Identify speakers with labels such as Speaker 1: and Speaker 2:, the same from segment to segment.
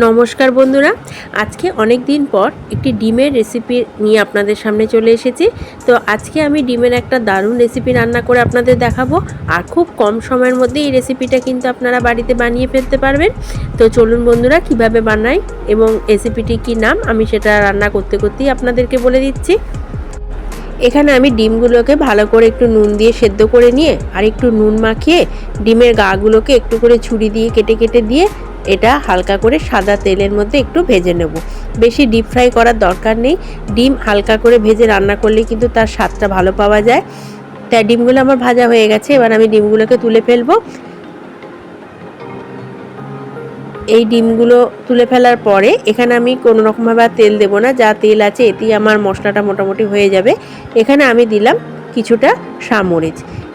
Speaker 1: নমস্কার বন্ধুরা, আজকে অনেক দিন পর একটি ডিমের রেসিপি নিয়ে আপনাদের সামনে চলে এসেছি। তো আজকে আমি ডিমের একটা দারুণ রেসিপি রান্না করে আপনাদের দেখাবো। আর খুব কম সময়ের মধ্যে এই রেসিপিটা কিন্তু আপনারা বাড়িতে বানিয়ে ফেলতে পারবেন। তো চলুন বন্ধুরা, কিভাবে বানাই এবং রেসিপিটি কী নাম আমি সেটা রান্না করতে করতেই আপনাদেরকে বলে দিচ্ছি। এখানে আমি ডিমগুলোকে ভালো করে একটু নুন দিয়ে সেদ্ধ করে নিয়ে আর একটু নুন মাখিয়ে ডিমের গাগুলোকে একটু করে ছুরি দিয়ে কেটে কেটে দিয়ে এটা হালকা করে সাদা তেলের মধ্যে একটু ভেজে নেব। বেশি ডিপ ফ্রাই করার দরকার নেই, ডিম হালকা করে ভেজে রান্না করলে কিন্তু তার স্বাদটা ভালো পাওয়া যায়। তাই ডিমগুলো আমার ভাজা হয়ে গেছে, এবার আমি ডিমগুলোকে তুলে ফেলবো। এই ডিমগুলো তুলে ফেলার পরে এখানে আমি কোনো রকমভাবে আর তেল দেবো না, যা তেল আছে এতেই আমার মশলাটা মোটামুটি হয়ে যাবে। এখানে আমি দিলাম কিছুটা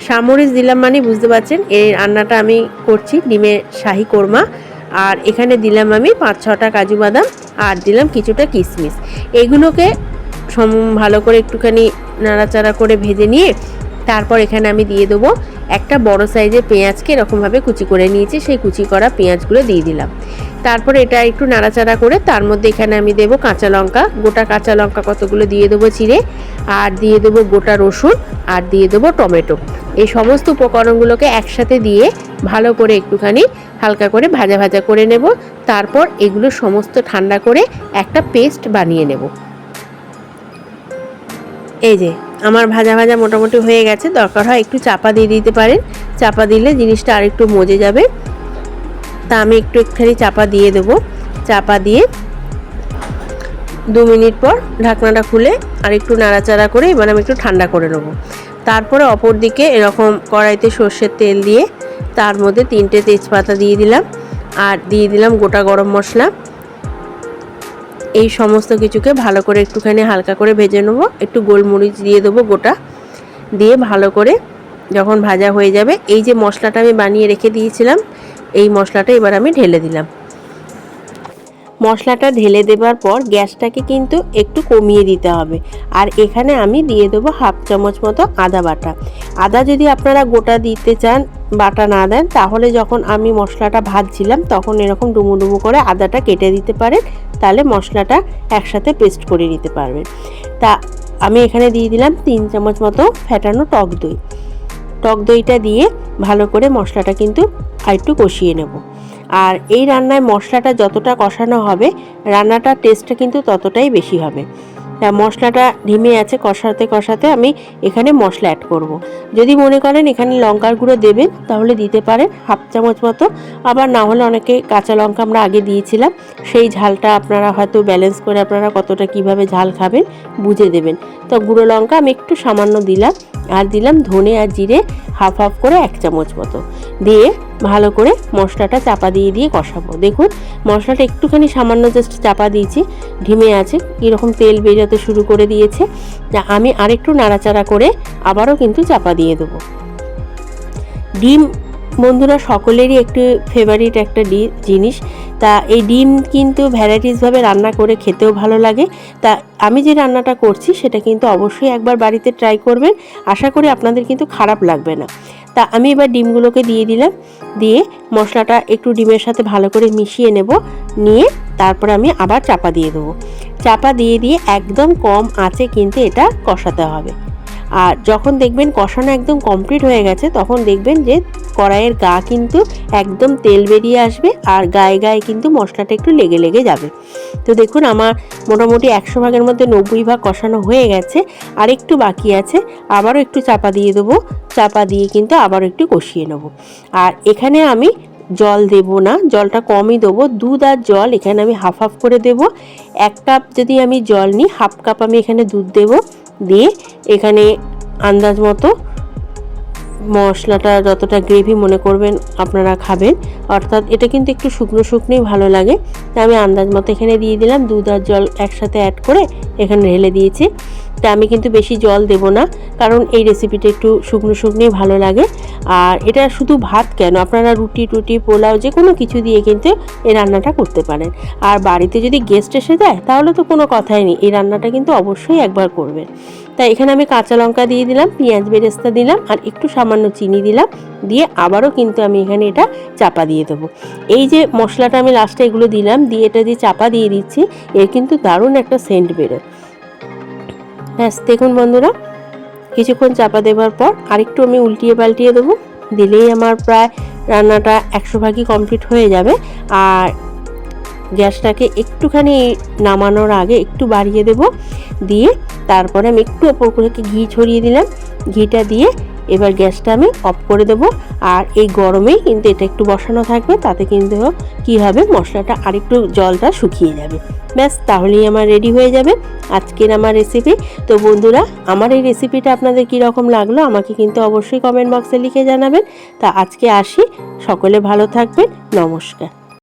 Speaker 1: সামরিচ দিলাম, মানে বুঝতে পারছেন এই রান্নাটা আমি করছি ডিমের শাহি কোরমা। আর এখানে দিলাম আমি 5-6টা কাজু বাদাম আর দিলাম কিছুটা কিশমিশ। এগুলোকে ভালো করে একটুখানি নাড়াচাড়া করে ভেজে নিয়ে তারপর এখানে আমি দিয়ে দেবো একটা বড় সাইজের পেঁয়াজকে এরকমভাবে কুচি করে নিয়েছি, সেই কুচি করা পেঁয়াজগুলো দিয়ে দিলাম। তারপর এটা একটু নাড়াচাড়া করে তার মধ্যে এখানে আমি দেবো কাঁচা লঙ্কা, গোটা কাঁচা লঙ্কা কতগুলো দিয়ে দেবো চিড়ে, আর দিয়ে দেবো গোটা রসুন, আর দিয়ে দেবো টমেটো। এই সমস্ত উপকরণগুলোকে একসাথে দিয়ে ভালো করে একটুখানি হালকা করে ভাজা ভাজা করে নেব। তারপর এগুলো সমস্ত ঠান্ডা করে একটা পেস্ট বানিয়ে নেব। এই যে আমার ভাজা ভাজা মোটামুটি হয়ে গেছে, দরকার হয় একটু চাপা দিয়ে দিতে পারেন, চাপা দিলে জিনিসটা আরেকটু মজে যাবে। তা আমি একটুখানি চাপা দিয়ে দেবো। চাপা দিয়ে 2 মিনিট পর ঢাকনাটা খুলে আর একটু নাড়াচাড়া করে এবার আমি একটু ঠান্ডা করে নেব। তারপরে অপর দিকে এরকম কড়াইতে সর্ষের তেল দিয়ে তার মধ্যে 3টে তেজপাতা দিয়ে দিলাম আর দিয়ে দিলাম গোটা গরম মশলা। এই সমস্ত কিছুকে ভালো করে একটুখানি হালকা করে ভেজে নেব। একটু গোলমরিচ দিয়ে দেবো গোটা, দিয়ে ভালো করে যখন ভাজা হয়ে যাবে এই যে মশলাটা আমি বানিয়ে রেখে দিয়েছিলাম এই মশলাটা এবার আমি ঢেলে দিলাম। মশলাটা ঢেলে দেবার পর গ্যাসটাকে কিন্তু একটু কমিয়ে দিতে হবে। আর এখানে আমি দিয়ে দেবো 1/2 চামচ মতো আদা বাটা। আদা যদি আপনারা গোটা দিতে চান, বাটা না দেন, তাহলে যখন আমি মশলাটা ভাজছিলাম তখন এরকম ডুমো ডুমো করে আদাটা কেটে দিতে পারেন, তাহলে মশলাটা একসাথে পেস্ট করে নিতে পারবেন। তা আমি এখানে দিয়ে দিলাম 3 চামচ মতো ফ্যাটানো টক দইটা দিয়ে ভালো করে মশলাটা কিন্তু আরেকটু কষিয়ে নেব। আর এই রান্নায় মশলাটা যতটা কষানো হবে রান্নাটার টেস্টটা কিন্তু ততটাই বেশি হবে। তা মশলাটা ঢিমে আছে, কষাতে কষাতে আমি এখানে মশলা অ্যাড করব। যদি মনে করেন এখানে লঙ্কার গুঁড়ো দেবেন তাহলে দিতে পারেন 1/2 চামচ মতো, আবার না হলে অনেকে কাঁচা লঙ্কা আমরা আগে দিয়েছিলাম, সেই ঝালটা আপনারা হয়তো ব্যালেন্স করে আপনারা কতটা কিভাবে ঝাল খাবেন বুঝে দেবেন। তো গুঁড়ো লঙ্কা আমি একটু সামান্য দিলাম, আর দিলাম ধনে আর জিরে হাফ করে 1 চামচ মতো দিয়ে ভালো করে মশলাটা চাপা দিয়ে কষাবো। দেখুন মশলাটা একটুখানি সামান্য জাস্ট চাপা দিয়েছি, ঢিমে আছে, কীরকম তেল বেরোতে শুরু করে দিয়েছে। আমি আরেকটু নাড়াচাড়া করে আবারও কিন্তু চাপা দিয়ে দেবো। ডিম বন্ধুরা সকলেরই একটু ফেভারিট একটা জিনিস। তা এই ডিম কিন্তু ভ্যারাইটিসভাবে রান্না করে খেতেও ভালো লাগে। তা আমি যে রান্নাটা করছি সেটা কিন্তু অবশ্যই একবার বাড়িতে ট্রাই করবেন, আশা করি আপনাদের কিন্তু খারাপ লাগবে না। তা আমি এবার ডিমগুলোকে দিয়ে দিলাম, দিয়ে মশলাটা একটু ডিমের সাথে ভালো করে মিশিয়ে নেব, নিয়ে তারপরে আমি আবার চাপা দিয়ে দেবো। চাপা দিয়ে একদম কম আঁচে কিন্তু এটা কষাতে হবে। আর যখন দেখবেন কষানো একদম কমপ্লিট হয়ে গেছে তখন দেখবেন যে কড়াইয়ের গা কিন্তু একদম তেল বেরিয়ে আসবে আর গায়ে গায়ে কিন্তু মশলাটা একটু লেগে লেগে যাবে। তো দেখুন আমার মোটামুটি 100 ভাগের মধ্যে 90 ভাগ কষানো হয়ে গেছে, আর একটু বাকি আছে, আবারও একটু চাপা দিয়ে দেবো। চাপা দিয়ে কিন্তু আবারও একটু কষিয়ে নেব। আর এখানে আমি জল দেব না, জলটা কমই দেবো। দুধ আর জল এখানে আমি হাফ করে দেব। 1 কাপ যদি আমি জল নিই, 1/2 কাপ আমি এখানে দুধ দেব, দিয়ে এখানে আন্দাজ মতো মশলাটা যতটা গ্রেভি মনে করবেন আপনারা খাবেন, অর্থাৎ এটা কিন্তু একটু শুকনো শুকনোই ভালো লাগে, তাই আমি আন্দাজ মতো এখানে দিয়ে দিলাম। দুধ আর জল একসাথে অ্যাড করে এখানে ঢেলে দিয়েছি। তা আমি কিন্তু বেশি জল দেব না, কারণ এই রেসিপিটা একটু শুকনো শুকনোই ভালো লাগে। আর এটা শুধু ভাত কেন, আপনারা রুটি পোলাও যে কোনো কিছু দিয়ে কিন্তু এই রান্নাটা করতে পারেন। আর বাড়িতে যদি গেস্ট এসে যায় তাহলে তো কোনো কথাই নেই, এই রান্নাটা কিন্তু অবশ্যই একবার করবেন। তাই এখানে আমি কাঁচা লঙ্কা দিয়ে দিলাম, পেঁয়াজ বেরেস্তা দিলাম আর একটু সামান্য চিনি দিলাম, দিয়ে আবারও কিন্তু আমি এখানে এটা চাপা দিয়ে দেবো। এই যে মশলাটা আমি লাস্টে এগুলো দিলাম, দিয়ে এটা দিয়ে চাপা দিয়ে দিচ্ছি, এর কিন্তু দারুণ একটা সেন্ট বেরোয়। ব্যাস দেখুন বন্ধুরা, কিছুক্ষণ চাপা দেওয়ার পর আরেকটু আমি উল্টিয়ে পাল্টিয়ে দেবো, দিলেই আমার প্রায় রান্নাটা 100 ভাগই কমপ্লিট হয়ে যাবে। আর গ্যাসটাকে একটুখানি নামানোর আগে একটু বাড়িয়ে দেব, দিয়ে তারপরে আমি একটু ওপর করে ঘি ছড়িয়ে দিলাম। ঘিটা দিয়ে এবার গ্যাসটা আমি অফ করে দেব। আর এই গরমেই কিন্তু এটা একটু বসানো থাকবে, তাতে কিন্তু কী হবে, মশলাটা আরেকটু জলটা শুকিয়ে যাবে। ব্যাস তাহলেই আমার রেডি হয়ে যাবে আজকের আমার রেসিপি। তো বন্ধুরা, আমার এই রেসিপিটা আপনাদের কীরকম লাগলো আমাকে কিন্তু অবশ্যই কমেন্ট বক্সে লিখে জানাবেন। তা আজকে আসি, সকলে ভালো থাকবেন, নমস্কার।